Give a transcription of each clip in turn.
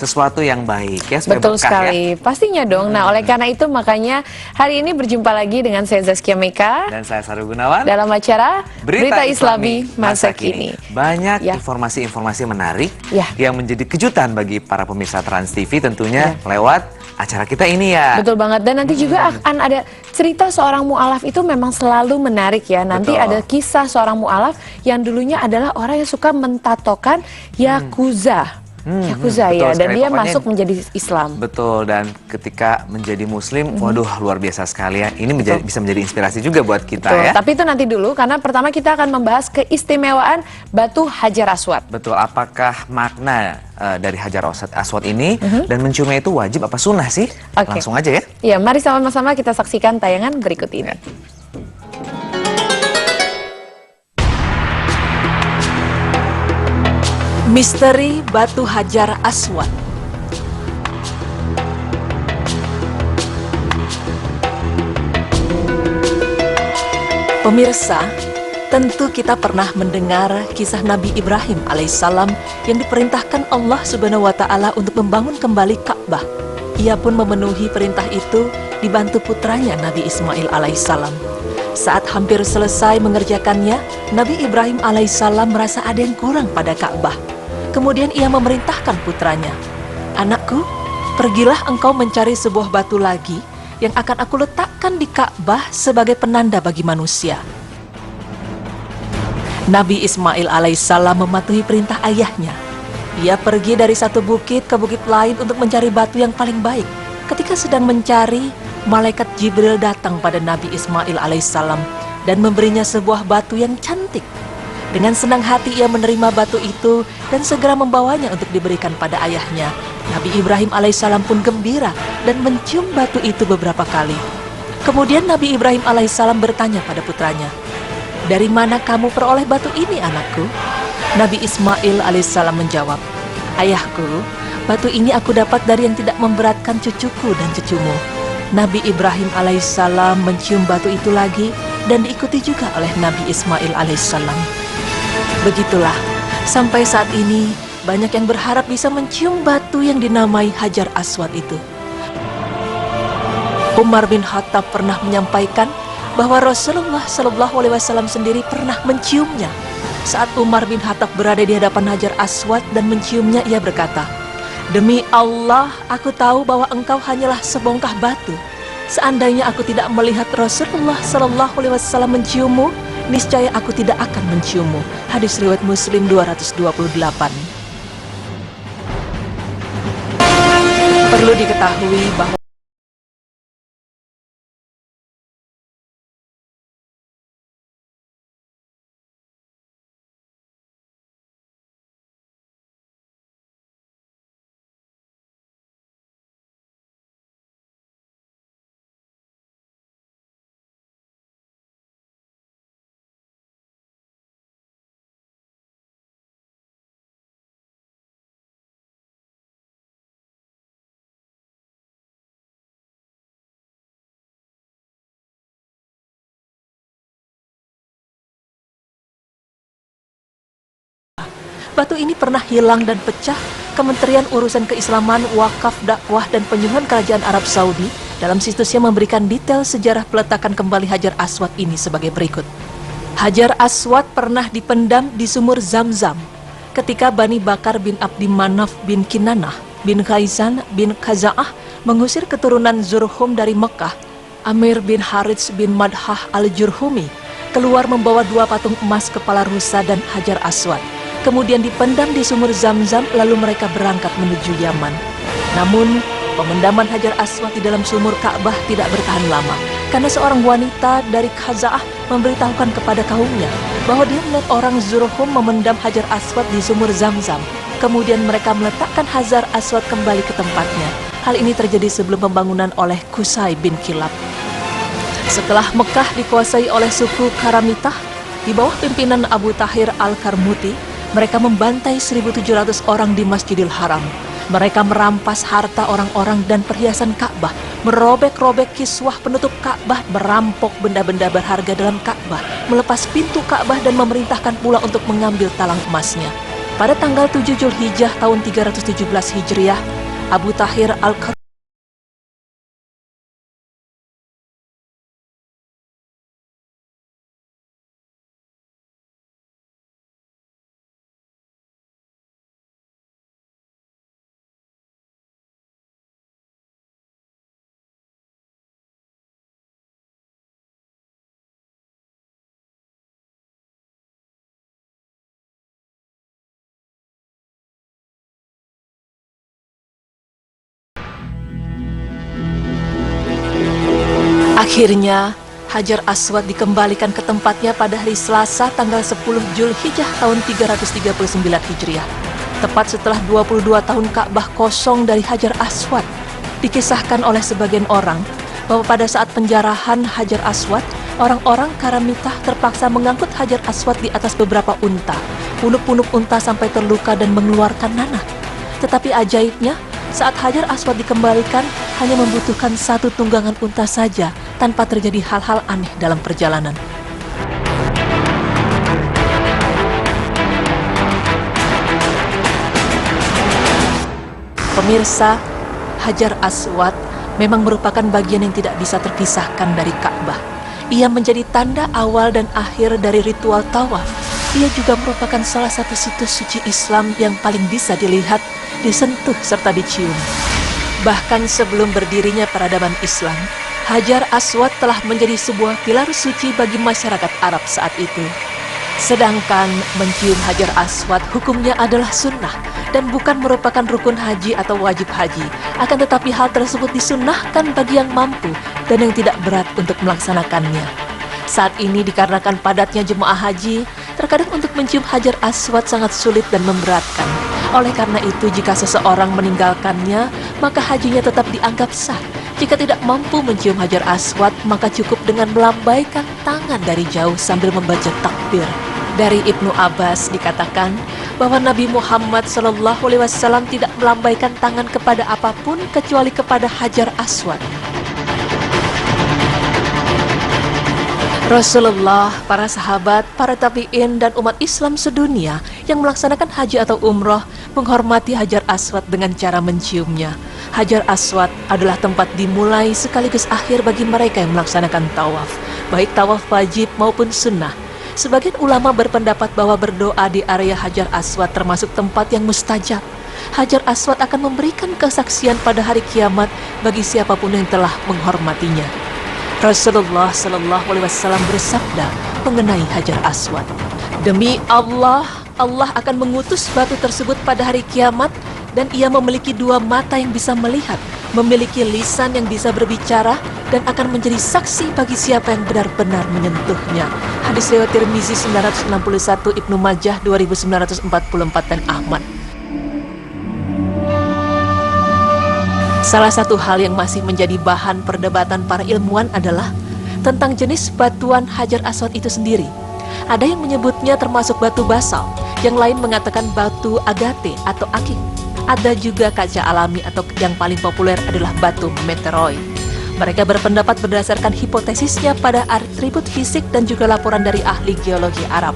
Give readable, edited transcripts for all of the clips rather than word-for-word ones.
sesuatu yang baik ya, supaya Betul berkah sekali, ya. pastinya dong. Nah, oleh karena itu makanya hari ini berjumpa lagi dengan saya Zaskia Meka Dan saya Saru Gunawan dalam acara Berita Islami Masa Kini. Kini. Banyak Ya. informasi-informasi menarik Ya. yang menjadi kejutan bagi para pemirsa Trans TV tentunya Ya. lewat acara kita ini ya. Betul banget, dan nanti juga akan ada cerita seorang mu'alaf. Itu memang selalu menarik ya. Nanti Betul. ada kisah seorang mu'alaf yang dulunya adalah orang yang suka mentatokan Yakuza. Yakuza betul ya, dan sekali. dia Pokoknya masuk menjadi Islam. Betul, dan ketika menjadi muslim, waduh luar biasa sekali ya. Ini bisa menjadi inspirasi juga buat kita Betul. ya. Tapi itu nanti dulu, karena pertama kita akan membahas keistimewaan batu Hajar Aswad. Betul, apakah makna dari Hajar Aswad ini dan menciumnya itu wajib apa sunnah sih? Oke. Langsung aja ya. Ya, mari sama-sama kita saksikan tayangan berikut ini. Misteri Batu Hajar Aswad. Pemirsa, tentu kita pernah mendengar kisah Nabi Ibrahim alaihissalam yang diperintahkan Allah Subhanahu wa Ta'ala untuk membangun kembali Ka'bah. Ia pun memenuhi perintah itu dibantu putranya Nabi Ismail alaihissalam. Saat hampir selesai mengerjakannya, Nabi Ibrahim alaihissalam merasa ada yang kurang pada Ka'bah. Kemudian ia memerintahkan putranya, "Anakku, pergilah engkau mencari sebuah batu lagi yang akan aku letakkan di Ka'bah sebagai penanda bagi manusia." Nabi Ismail alaihissalam mematuhi perintah ayahnya. Ia pergi dari satu bukit ke bukit lain untuk mencari batu yang paling baik. Ketika sedang mencari, malaikat Jibril datang pada Nabi Ismail alaihissalam dan memberinya sebuah batu yang cantik. Dengan senang hati ia menerima batu itu dan segera membawanya untuk diberikan pada ayahnya. Nabi Ibrahim alaihissalam pun gembira dan mencium batu itu beberapa kali. Kemudian Nabi Ibrahim alaihissalam bertanya pada putranya, "Dari mana kamu peroleh batu ini, anakku?" Nabi Ismail alaihissalam menjawab, "Ayahku, batu ini aku dapat dari yang tidak memberatkan cucuku dan cucumu." Nabi Ibrahim alaihissalam mencium batu itu lagi dan diikuti juga oleh Nabi Ismail alaihissalam. Begitulah, sampai saat ini banyak yang berharap bisa mencium batu yang dinamai Hajar Aswad itu. Umar bin Khattab pernah menyampaikan bahwa Rasulullah Shallallahu Alaihi Wasallam sendiri pernah menciumnya. Saat Umar bin Khattab berada di hadapan Hajar Aswad dan menciumnya, ia berkata, "Demi Allah, aku tahu bahwa engkau hanyalah sebongkah batu. Seandainya aku tidak melihat Rasulullah Shallallahu Alaihi Wasallam menciummu, niscaya aku tidak akan menciummu." Hadis riwayat Muslim 228. Perlu diketahui bahwa batu ini pernah hilang dan pecah. Kementerian Urusan Keislaman, Wakaf, Dakwah, dan Penyuluhan Kerajaan Arab Saudi dalam situsnya memberikan detail sejarah peletakan kembali Hajar Aswad ini sebagai berikut. Hajar Aswad pernah dipendam di sumur Zamzam ketika Bani Bakar bin Abdi Manaf bin Kinanah bin Khaizan bin Khaza'ah mengusir keturunan Zurhum dari Mekah. Amir bin Harits bin Madhah al-Jurhumi keluar membawa 2 patung emas kepala rusa dan Hajar Aswad. Kemudian dipendam di sumur Zamzam, lalu mereka berangkat menuju Yaman. Namun, pemendaman Hajar Aswad di dalam sumur Ka'bah tidak bertahan lama, karena seorang wanita dari Khaza'ah memberitahukan kepada kaumnya bahwa dia melihat orang Zurhum memendam Hajar Aswad di sumur Zamzam. Kemudian mereka meletakkan Hajar Aswad kembali ke tempatnya. Hal ini terjadi sebelum pembangunan oleh Qusay bin Kilab. Setelah Mekah dikuasai oleh suku Karamitah, di bawah pimpinan Abu Tahir al-Karmuti, mereka membantai 1.700 orang di Masjidil Haram. Mereka merampas harta orang-orang dan perhiasan Ka'bah, merobek-robek kiswah penutup Ka'bah, merampok benda-benda berharga dalam Ka'bah, melepas pintu Ka'bah dan memerintahkan pula untuk mengambil talang emasnya. Pada tanggal 7 Zulhijjah tahun 317 Hijriah, Abu Tahir Al-Khatib Akhirnya, Hajar Aswad dikembalikan ke tempatnya pada hari Selasa tanggal 10 Zulhijjah tahun 339 Hijriah. Tepat setelah 22 tahun Ka'bah kosong dari Hajar Aswad. Dikisahkan oleh sebagian orang bahwa pada saat penjarahan Hajar Aswad, orang-orang Karamitah terpaksa mengangkut Hajar Aswad di atas beberapa unta. Punuk-punuk unta sampai terluka dan mengeluarkan nanah. Tetapi ajaibnya, saat Hajar Aswad dikembalikan, hanya membutuhkan satu tunggangan unta saja tanpa terjadi hal-hal aneh dalam perjalanan. Pemirsa, Hajar Aswad memang merupakan bagian yang tidak bisa terpisahkan dari Ka'bah. Ia menjadi tanda awal dan akhir dari ritual tawaf. Ia juga merupakan salah satu situs suci Islam yang paling bisa dilihat, disentuh, serta dicium. Bahkan sebelum berdirinya peradaban Islam, Hajar Aswad telah menjadi sebuah pilar suci bagi masyarakat Arab saat itu. Sedangkan mencium Hajar Aswad hukumnya adalah sunnah dan bukan merupakan rukun haji atau wajib haji. Akan tetapi hal tersebut disunnahkan bagi yang mampu dan yang tidak berat untuk melaksanakannya. Saat ini dikarenakan padatnya jemaah haji, terkadang untuk mencium Hajar Aswad sangat sulit dan memberatkan. Oleh karena itu, jika seseorang meninggalkannya, maka hajinya tetap dianggap sah. Jika tidak mampu mencium Hajar Aswad, maka cukup dengan melambaikan tangan dari jauh sambil membaca takbir. Dari Ibnu Abbas dikatakan bahwa Nabi Muhammad SAW tidak melambaikan tangan kepada apapun kecuali kepada Hajar Aswad. Rasulullah, para sahabat, para tabi'in, dan umat Islam sedunia yang melaksanakan haji atau umroh menghormati Hajar Aswad dengan cara menciumnya. Hajar Aswad adalah tempat dimulai sekaligus akhir bagi mereka yang melaksanakan tawaf, baik tawaf wajib maupun sunnah. Sebagian ulama berpendapat bahwa berdoa di area Hajar Aswad termasuk tempat yang mustajab. Hajar Aswad akan memberikan kesaksian pada hari kiamat bagi siapapun yang telah menghormatinya. Rasulullah SAW bersabda mengenai Hajar Aswad, "Demi Allah, Allah akan mengutus batu tersebut pada hari kiamat dan ia memiliki dua mata yang bisa melihat, memiliki lisan yang bisa berbicara, dan akan menjadi saksi bagi siapa yang benar-benar menyentuhnya." Hadis riwayat Tirmizi 961, Ibnu Majah 2944, dan Ahmad. Salah satu hal yang masih menjadi bahan perdebatan para ilmuwan adalah tentang jenis batuan Hajar Aswad itu sendiri. Ada yang menyebutnya termasuk batu basal, yang lain mengatakan batu agate atau akik. Ada juga kaca alami atau yang paling populer adalah batu meteoroid. Mereka berpendapat berdasarkan hipotesisnya pada atribut fisik dan juga laporan dari ahli geologi Arab.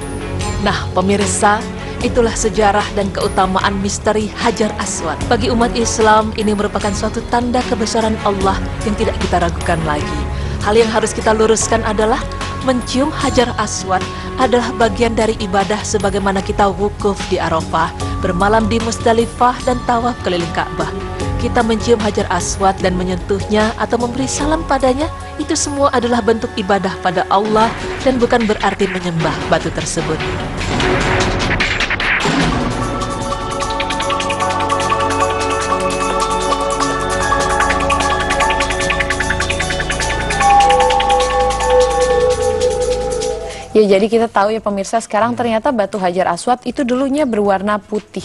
Nah, pemirsa, itulah sejarah dan keutamaan misteri Hajar Aswad. Bagi umat Islam, ini merupakan suatu tanda kebesaran Allah yang tidak kita ragukan lagi. Hal yang harus kita luruskan adalah mencium Hajar Aswad adalah bagian dari ibadah sebagaimana kita wukuf di Arafah, bermalam di Musdalifah, dan tawaf keliling Ka'bah. Kita mencium Hajar Aswad dan menyentuhnya atau memberi salam padanya, itu semua adalah bentuk ibadah pada Allah dan bukan berarti menyembah batu tersebut. Ya, jadi kita tahu ya pemirsa, sekarang ternyata batu Hajar Aswad itu dulunya berwarna putih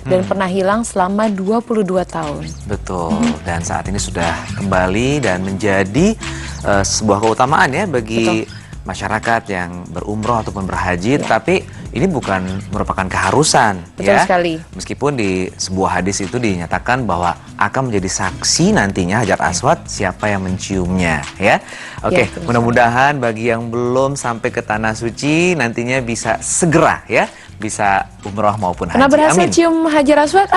dan pernah hilang selama 22 tahun. Betul, dan saat ini sudah kembali dan menjadi sebuah keutamaan ya bagi masyarakat yang berumroh ataupun berhaji, tetapi ini bukan merupakan keharusan. Betul ya. sekali. Meskipun di sebuah hadis itu dinyatakan bahwa akan menjadi saksi nantinya Hajar Aswad siapa yang menciumnya, ya. Oke, mudah-mudahan bagi yang belum sampai ke tanah suci nantinya bisa segera ya bisa umroh maupun haji. Pernah berhasil Amin. cium Hajar Aswad?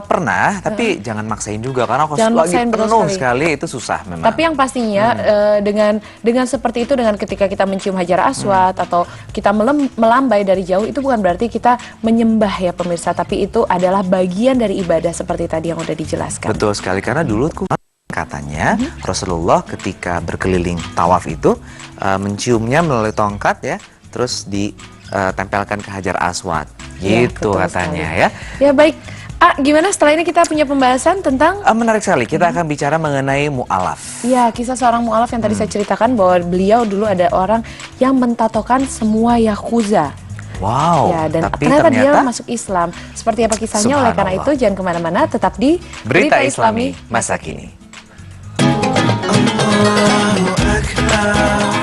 Pernah, tapi jangan maksain juga karena kalau Jangan lagi maksain, betul penuh sekali. sekali itu susah memang. Tapi yang pastinya dengan seperti itu, dengan ketika kita mencium Hajar Aswad atau kita melambai dari jauh, itu bukan berarti kita menyembah ya pemirsa, tapi itu adalah bagian dari ibadah seperti tadi yang udah dijelaskan. Betul sekali, karena dulu katanya Rasulullah ketika berkeliling tawaf itu menciumnya melalui tongkat ya, terus ditempelkan ke Hajar Aswad. Ya, Gitu betul katanya sekali. ya. Ya baik. Gimana setelah ini kita punya pembahasan tentang Menarik sekali, kita akan bicara mengenai mu'alaf. ya kisah seorang mu'alaf yang tadi saya ceritakan bahwa beliau dulu ada orang yang mentatokan semua Yakuza. Wow, Ya, dan tapi ternyata dia ternyata masuk Islam. Seperti apa kisahnya? Oleh karena Subhanallah. itu jangan kemana-mana, tetap di Berita Islami masa kini. Allahu Akbar.